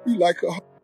You like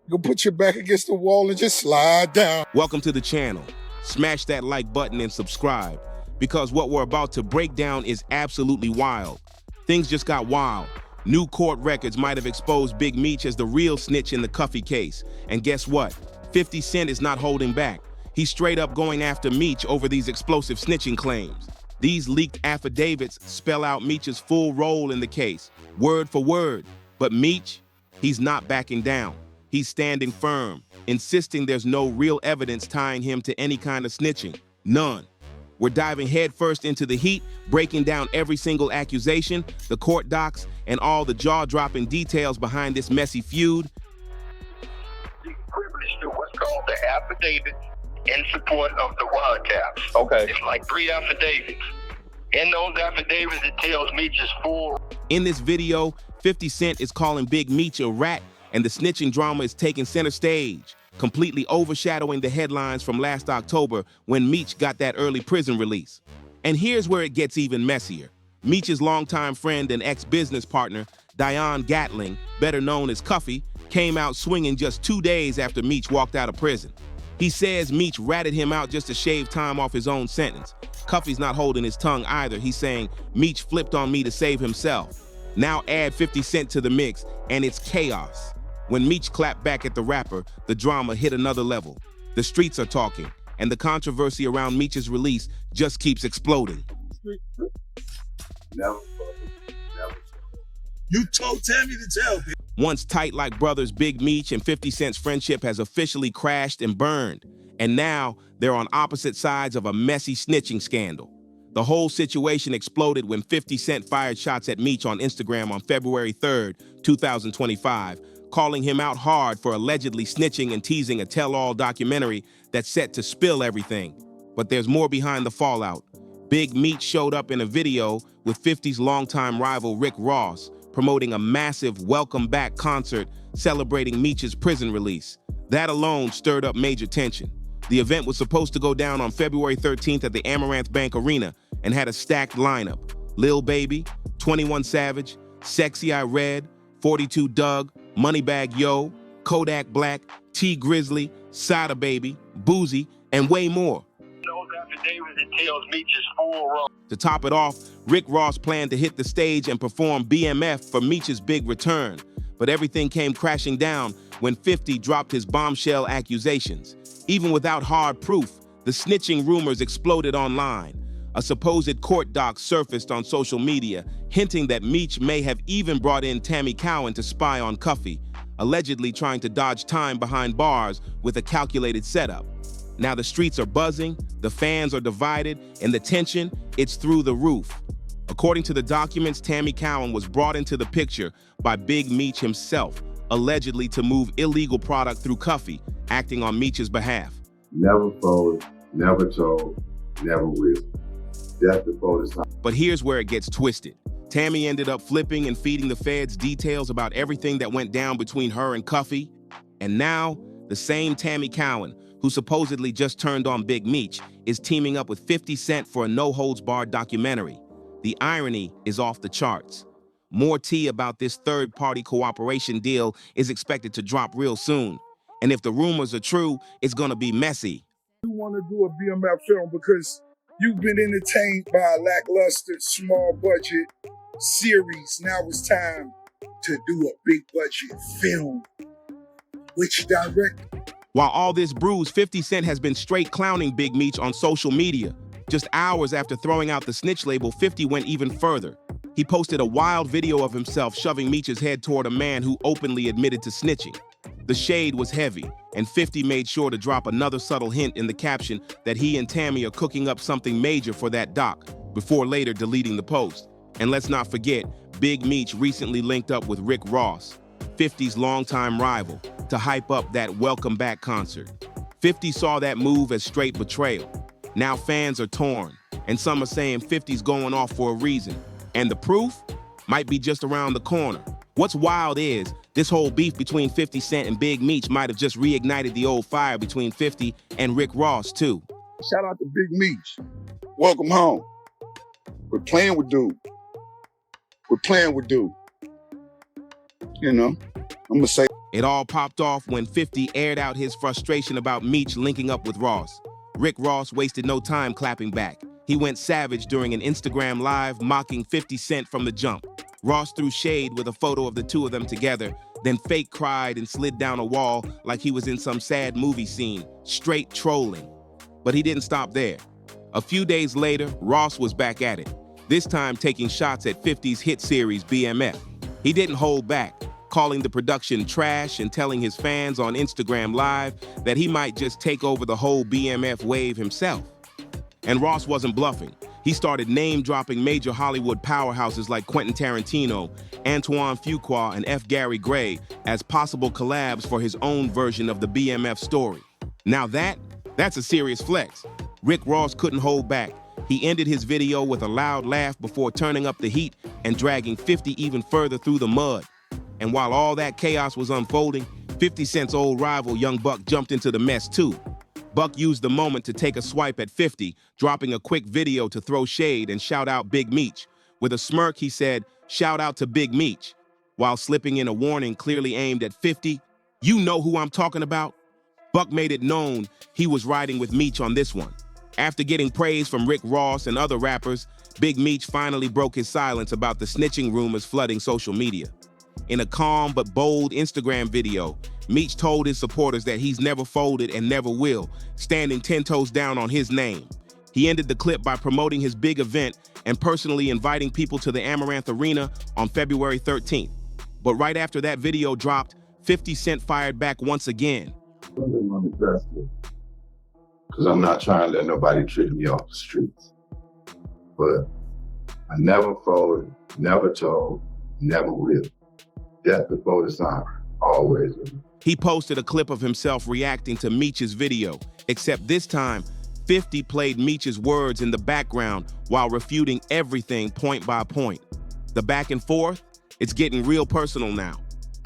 go put your back against the wall and just slide down. Welcome to the channel. Smash that like button and subscribe, because what we're about to break down is absolutely wild. Things just got wild. New court records might have exposed Big Meech as the real snitch in the Cuffy case. And guess what? 50 Cent is not holding back. He's straight up going after Meech over these explosive snitching claims. These leaked affidavits spell out Meech's full role in the case, word for word. But Meech, he's not backing down. He's standing firm, insisting there's no real evidence tying him to any kind of snitching. None. We're diving headfirst into the heat, breaking down every single accusation, the court docs, and all the jaw-dropping details behind this messy feud. He's privileged to what's called the affidavit in support of the wiretaps. Okay. It's like 3 affidavits. In those affidavits, it tells Meech's full. In this video, 50 Cent is calling Big Meech a rat, and the snitching drama is taking center stage, completely overshadowing the headlines from last October when Meech got that early prison release. And here's where it gets even messier. Meech's longtime friend and ex-business partner, Dion Gatling, better known as Cuffy, came out swinging just 2 days after Meech walked out of prison. He says Meech ratted him out just to shave time off his own sentence. Cuffy's not holding his tongue either. He's saying, Meech flipped on me to save himself. Now add 50 Cent to the mix, and it's chaos. When Meech clapped back at the rapper, the drama hit another level. The streets are talking, and the controversy around Meech's release just keeps exploding. Never. You told Tammy to tell me. Once tight like brothers, Big Meech and 50 Cent's friendship has officially crashed and burned. And now they're on opposite sides of a messy snitching scandal. The whole situation exploded when 50 Cent fired shots at Meech on Instagram on February 3rd, 2025, calling him out hard for allegedly snitching and teasing a tell-all documentary that's set to spill everything. But there's more behind the fallout. Big Meech showed up in a video with 50's longtime rival Rick Ross, promoting a massive welcome back concert celebrating Meech's prison release. That alone stirred up major tension. The event was supposed to go down on February 13th at the Amaranth Bank Arena and had a stacked lineup. Lil Baby, 21 Savage, Sexy I Red, 42 Doug, Moneybag Yo, Kodak Black, T Grizzly, Sada Baby, Boozy, and way more. Those affidavits, it tells Meech's full role. To top it off, Rick Ross planned to hit the stage and perform BMF for Meech's big return. But everything came crashing down when 50 dropped his bombshell accusations. Even without hard proof, the snitching rumors exploded online. A supposed court doc surfaced on social media, hinting that Meech may have even brought in Tammy Cowins to spy on Cuffy, allegedly trying to dodge time behind bars with a calculated setup. Now the streets are buzzing, the fans are divided, and the tension, it's through the roof. According to the documents, Tammy Cowins was brought into the picture by Big Meech himself, allegedly to move illegal product through Cuffy, acting on Meech's behalf. Never folded, never told, never will. That's the bonus. But here's where it gets twisted. Tammy ended up flipping and feeding the feds details about everything that went down between her and Cuffy. And now, the same Tammy Cowins, who supposedly just turned on Big Meech, is teaming up with 50 Cent for a no-holds-barred documentary. The irony is off the charts. More tea about this third-party cooperation deal is expected to drop real soon. And if the rumors are true, it's gonna be messy. You want to do a BMF film because you've been entertained by a lackluster, small-budget series. Now it's time to do a big-budget film. Which director? While all this brews, 50 Cent has been straight clowning Big Meech on social media. Just hours after throwing out the snitch label, 50 went even further. He posted a wild video of himself shoving Meech's head toward a man who openly admitted to snitching. The shade was heavy, and 50 made sure to drop another subtle hint in the caption that he and Tammy are cooking up something major for that doc, before later deleting the post. And let's not forget, Big Meech recently linked up with Rick Ross, 50's longtime rival, to hype up that welcome back concert. 50 saw that move as straight betrayal. Now fans are torn, and some are saying 50's going off for a reason. And the proof might be just around the corner. What's wild is, this whole beef between 50 Cent and Big Meech might have just reignited the old fire between 50 and Rick Ross, too. Shout out to Big Meech. Welcome home. We're playing with dude. We're playing with dude. You know, I'm gonna say It all popped off when 50 aired out his frustration about Meech linking up with Ross. Rick Ross wasted no time clapping back. He went savage during an Instagram live mocking 50 Cent from the jump. Ross threw shade with a photo of the two of them together, then fake cried and slid down a wall like he was in some sad movie scene, straight trolling. But he didn't stop there. A few days later, Ross was back at it, this time taking shots at 50's hit series BMF. He didn't hold back, calling the production trash and telling his fans on Instagram Live that he might just take over the whole BMF wave himself. And Ross wasn't bluffing. He started name-dropping major Hollywood powerhouses like Quentin Tarantino, Antoine Fuqua, and F. Gary Gray as possible collabs for his own version of the BMF story. Now that's a serious flex. Rick Ross couldn't hold back. He ended his video with a loud laugh before turning up the heat and dragging 50 even further through the mud. And while all that chaos was unfolding, 50 Cent's old rival, Young Buck, jumped into the mess too. Buck used the moment to take a swipe at 50, dropping a quick video to throw shade and shout out Big Meech. With a smirk, he said, "Shout out to Big Meech," while slipping in a warning clearly aimed at 50. "You know who I'm talking about?" Buck made it known he was riding with Meech on this one. After getting praise from Rick Ross and other rappers, Big Meech finally broke his silence about the snitching rumors flooding social media. In a calm but bold Instagram video, Meech told his supporters that he's never folded and never will, standing 10 toes down on his name. He ended the clip by promoting his big event and personally inviting people to the Amaranth Arena on February 13th. But right after that video dropped, 50 Cent fired back once again. Because I'm not trying to let nobody trick me off the streets. But I never folded, never told, never will. Death before dishonor, always. He posted a clip of himself reacting to Meech's video, except this time, 50 played Meech's words in the background while refuting everything point by point. The back and forth, it's getting real personal now.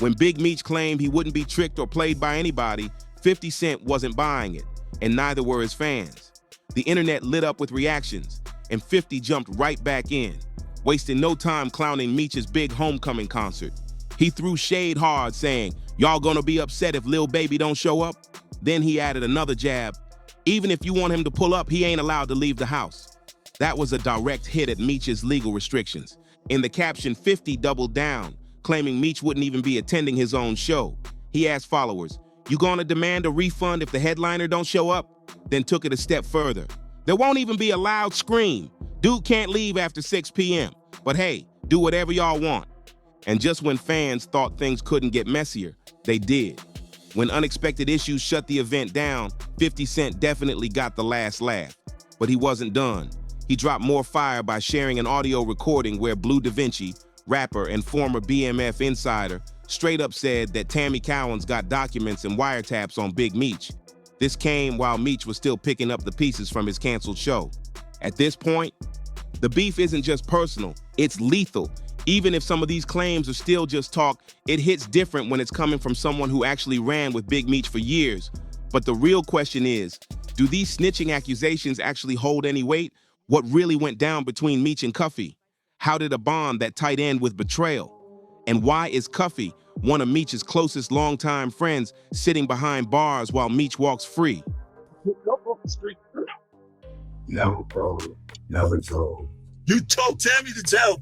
When Big Meech claimed he wouldn't be tricked or played by anybody, 50 Cent wasn't buying it, and neither were his fans. The internet lit up with reactions, and 50 jumped right back in, wasting no time clowning Meech's big homecoming concert. He threw shade hard, saying, "Y'all gonna be upset if Lil Baby don't show up?" Then he added another jab, "Even if you want him to pull up, he ain't allowed to leave the house." That was a direct hit at Meech's legal restrictions. In the caption, 50 doubled down, claiming Meech wouldn't even be attending his own show. He asked followers, "You gonna demand a refund if the headliner don't show up?" Then took it a step further. "There won't even be a loud scream. Dude can't leave after 6 p.m. But hey, do whatever y'all want." And just when fans thought things couldn't get messier, they did. When unexpected issues shut the event down, 50 Cent definitely got the last laugh. But he wasn't done. He dropped more fire by sharing an audio recording where Blue Da Vinci, rapper and former BMF insider, straight up said that Tammy Cowins got documents and wiretaps on Big Meech. This came while Meech was still picking up the pieces from his canceled show. At this point, the beef isn't just personal, it's lethal. Even if some of these claims are still just talk, it hits different when it's coming from someone who actually ran with Big Meech for years. But the real question is, do these snitching accusations actually hold any weight? What really went down between Meech and Cuffy? How did a bond that tight end with betrayal? And why is Cuffy, one of Meech's closest longtime friends, sitting behind bars while Meech walks free? Never folded, never told. You told Tammy to tell.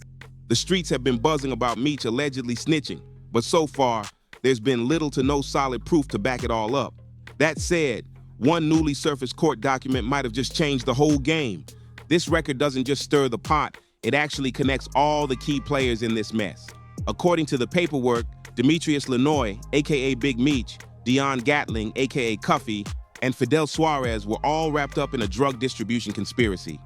The streets have been buzzing about Meech allegedly snitching, but so far, there's been little to no solid proof to back it all up. That said, one newly surfaced court document might have just changed the whole game. This record doesn't just stir the pot, it actually connects all the key players in this mess. According to the paperwork, Demetrius Lenoy, aka Big Meech, Dion Gatling, aka Cuffy, and Fidel Suarez were all wrapped up in a drug distribution conspiracy.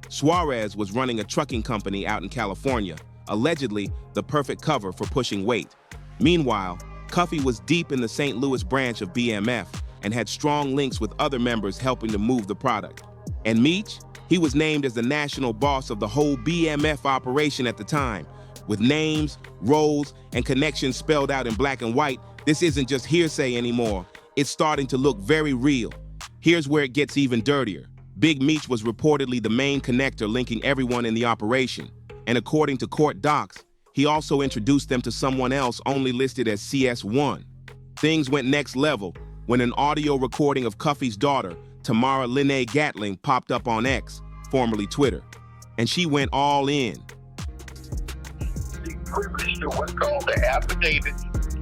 Suarez was running a trucking company out in California, allegedly the perfect cover for pushing weight. Meanwhile, Cuffy was deep in the St. Louis branch of BMF and had strong links with other members helping to move the product. And Meech? He was named as the national boss of the whole BMF operation at the time. With names, roles, and connections spelled out in black and white, this isn't just hearsay anymore. It's starting to look very real. Here's where it gets even dirtier. Big Meech was reportedly the main connector linking everyone in the operation. And according to court docs, he also introduced them to someone else only listed as CS1. Things went next level when an audio recording of Cuffy's daughter, Tamara Lene Gatling, popped up on X, formerly Twitter, and she went all in. Privileged to what's called the affidavit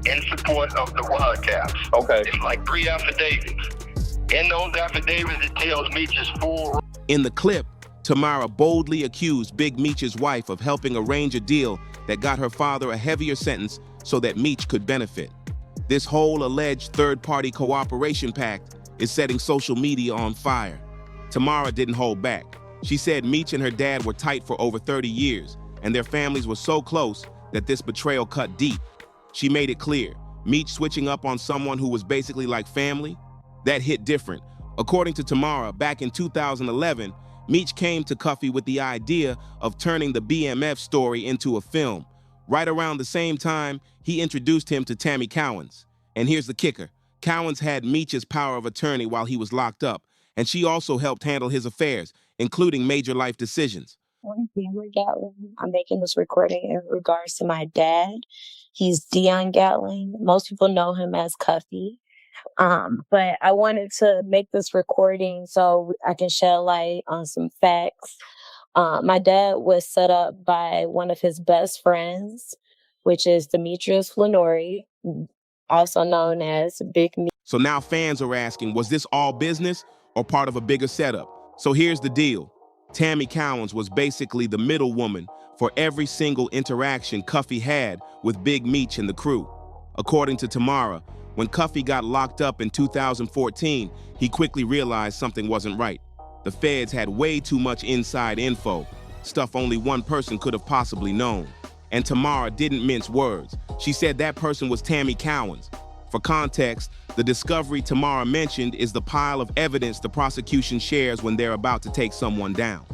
in support of the Wildcats. Okay. It's like 3 affidavits. In those affidavits, it tells Meech's full. In the clip, Tamara boldly accused Big Meech's wife of helping arrange a deal that got her father a heavier sentence so that Meech could benefit. This whole alleged third-party cooperation pact is setting social media on fire. Tamara didn't hold back. She said Meech and her dad were tight for over 30 years, and their families were so close that this betrayal cut deep. She made it clear, Meech switching up on someone who was basically like family, that hit different. According to Tamara, back in 2011, Meech came to Cuffy with the idea of turning the BMF story into a film. Right around the same time, he introduced him to Tammy Cowins. And here's the kicker. Cowins had Meech's power of attorney while he was locked up, and she also helped handle his affairs, including major life decisions. I'm making this recording in regards to my dad. He's Dion Gatling. Most people know him as Cuffy. But I wanted to make this recording so I can shed light on some facts. My dad was set up by one of his best friends, which is Demetrius Flannery, also known as Big Meech. So now fans are asking, was this all business or part of a bigger setup? So here's the deal. Tammy Cowins was basically the middle woman for every single interaction Cuffy had with Big Meech and the crew. According to Tamara, when Cuffy got locked up in 2014, he quickly realized something wasn't right. The feds had way too much inside info, stuff only one person could have possibly known. And Tamara didn't mince words. She said that person was Tammy Cowins. For context, the discovery Tamara mentioned is the pile of evidence the prosecution shares when they're about to take someone down.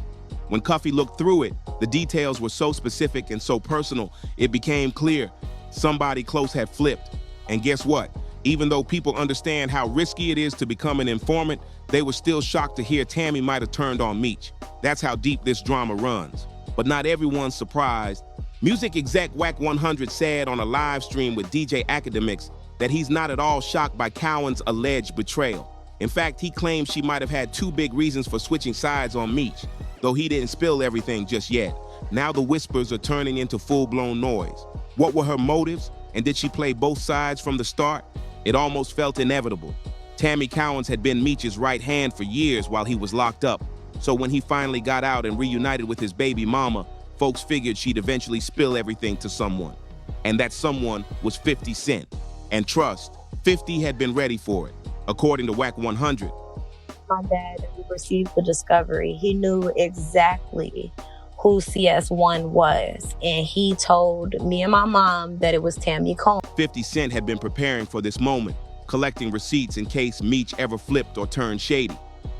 When Cuffy looked through it, the details were so specific and so personal, it became clear somebody close had flipped. And guess what? Even though people understand how risky it is to become an informant, they were still shocked to hear Tammy might have turned on Meech. That's how deep this drama runs. But not everyone's surprised. Music exec Wack 100 said on a live stream with DJ Academics that he's not at all shocked by Cowins' alleged betrayal. In fact, he claims she might have had 2 big reasons for switching sides on Meech, though he didn't spill everything just yet. Now the whispers are turning into full-blown noise. What were her motives, and did she play both sides from the start? It almost felt inevitable. Tammy Cowins had been Meech's right hand for years while he was locked up, so when he finally got out and reunited with his baby mama, folks figured she'd eventually spill everything to someone. And that someone was 50 Cent. And trust, 50 had been ready for it, according to Wack 100. My dad received the discovery. He knew exactly who CS1 was, and he told me and my mom that it was Tammy Cowins. 50 Cent had been preparing for this moment, collecting receipts in case Meech ever flipped or turned shady.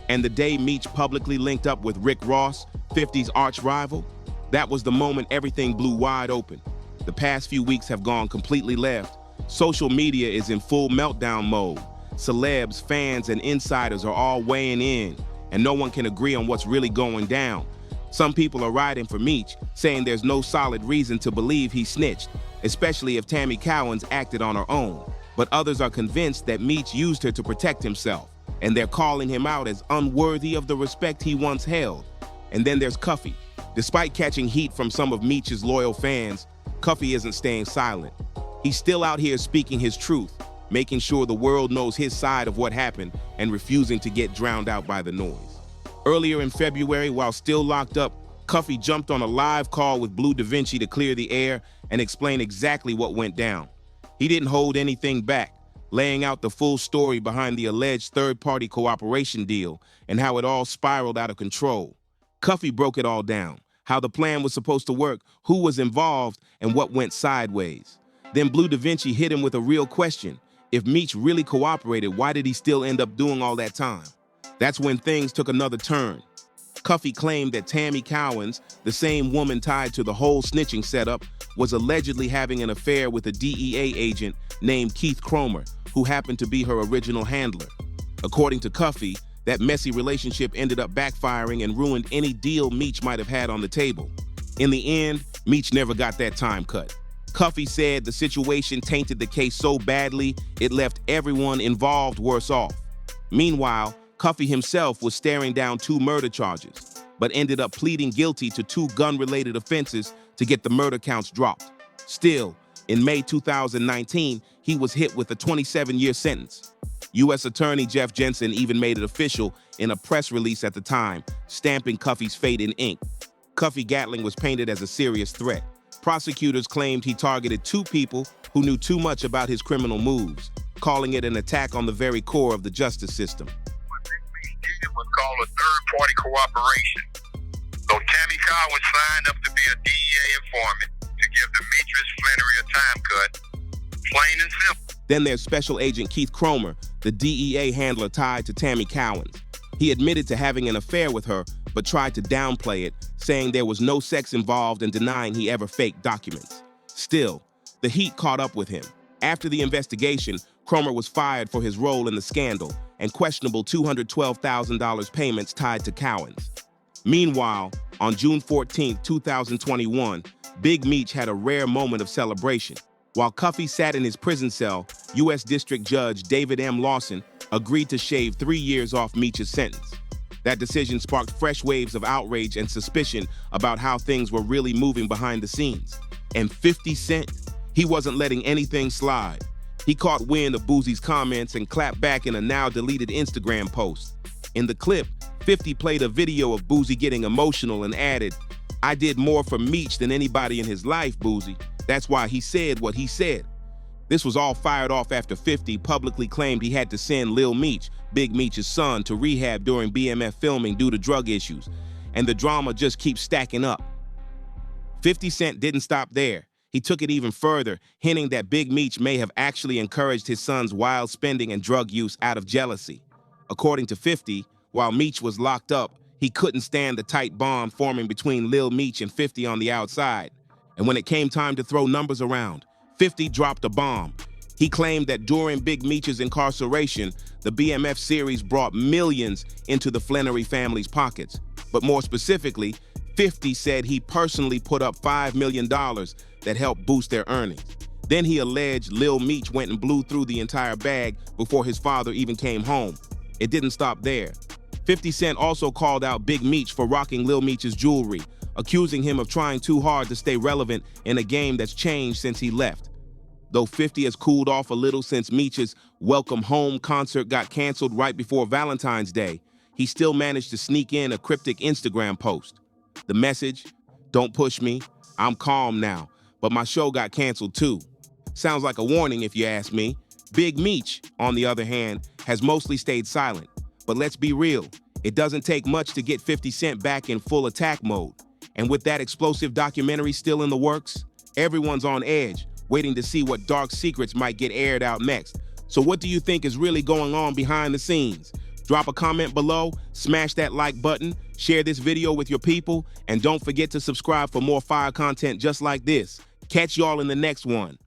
And the day Meech publicly linked up with Rick Ross, 50's arch rival, that was the moment everything blew wide open. The past few weeks have gone completely left. Social media is in full meltdown mode. Celebs, fans, and insiders are all weighing in, and no one can agree on what's really going down. Some people are riding for Meech, saying there's no solid reason to believe he snitched, especially if Tammy Cowins acted on her own. But others are convinced that Meech used her to protect himself, and they're calling him out as unworthy of the respect he once held. And then there's Cuffy. Despite catching heat from some of Meech's loyal fans, Cuffy isn't staying silent. He's still out here speaking his truth, making sure the world knows his side of what happened and refusing to get drowned out by the noise. Earlier in February, while still locked up, Cuffy jumped on a live call with Blue Da Vinci to clear the air and explain exactly what went down. He didn't hold anything back, laying out the full story behind the alleged third-party cooperation deal and how it all spiraled out of control. Cuffy broke it all down, how the plan was supposed to work, who was involved, and what went sideways. Then Blue Da Vinci hit him with a real question. If Meech really cooperated, why did he still end up doing all that time? That's when things took another turn. Cuffy claimed that Tammy Cowins, the same woman tied to the whole snitching setup, was allegedly having an affair with a DEA agent named Keith Cromer, who happened to be her original handler. According to Cuffy, that messy relationship ended up backfiring and ruined any deal Meech might have had on the table. In the end, Meech never got that time cut. Cuffy said the situation tainted the case so badly it left everyone involved worse off. Meanwhile, Cuffy himself was staring down 2 murder charges, but ended up pleading guilty to 2 gun-related offenses to get the murder counts dropped. Still, in May 2019, he was hit with a 27-year sentence. U.S. Attorney Jeff Jensen even made it official in a press release at the time, stamping Cuffy's fate in ink. Cuffy Gatling was painted as a serious threat. Prosecutors claimed he targeted 2 people who knew too much about his criminal moves, calling it an attack on the very core of the justice system. What he did was called a third-party cooperation. So Tammy Cowins signed up to be a DEA informant to give Demetrius Flannery a time cut, plain and simple. Then there's Special Agent Keith Cromer, the DEA handler tied to Tammy Cowins. He admitted to having an affair with her, but tried to downplay it, saying there was no sex involved and denying he ever faked documents. Still, the heat caught up with him. After the investigation, Cromer was fired for his role in the scandal and questionable $212,000 payments tied to Cowins. Meanwhile, on June 14, 2021, Big Meech had a rare moment of celebration. While Cuffy sat in his prison cell, U.S. District Judge David M. Lawson agreed to shave 3 years off Meech's sentence. That decision sparked fresh waves of outrage and suspicion about how things were really moving behind the scenes. And 50 Cent, he wasn't letting anything slide. He caught wind of Boozie's comments and clapped back in a now-deleted Instagram post. In the clip, 50 played a video of Boozie getting emotional and added, "I did more for Meech than anybody in his life, Boozie. That's why he said what he said." This was all fired off after 50 publicly claimed he had to send Lil Meech, Big Meech's son, to rehab during BMF filming due to drug issues, and the drama just keeps stacking up. 50 Cent didn't stop there. He took it even further, hinting that Big Meech may have actually encouraged his son's wild spending and drug use out of jealousy. According to 50, while Meech was locked up, he couldn't stand the tight bond forming between Lil Meech and 50 on the outside. And when it came time to throw numbers around, 50 dropped a bomb. He claimed that during Big Meech's incarceration, the BMF series brought millions into the Flannery family's pockets. But more specifically, 50 said he personally put up $5 million that helped boost their earnings. Then he alleged Lil Meech went and blew through the entire bag before his father even came home. It didn't stop there. 50 Cent also called out Big Meech for rocking Lil Meech's jewelry, accusing him of trying too hard to stay relevant in a game that's changed since he left. Though 50 has cooled off a little since Meech's Welcome Home concert got canceled right before Valentine's Day, he still managed to sneak in a cryptic Instagram post. The message, "Don't push me, I'm calm now, but my show got canceled too." Sounds like a warning if you ask me. Big Meech, on the other hand, has mostly stayed silent. But let's be real, it doesn't take much to get 50 Cent back in full attack mode. And with that explosive documentary still in the works, everyone's on edge, waiting to see what dark secrets might get aired out next. So what do you think is really going on behind the scenes? Drop a comment below, smash that like button, share this video with your people, and don't forget to subscribe for more fire content just like this. Catch y'all in the next one.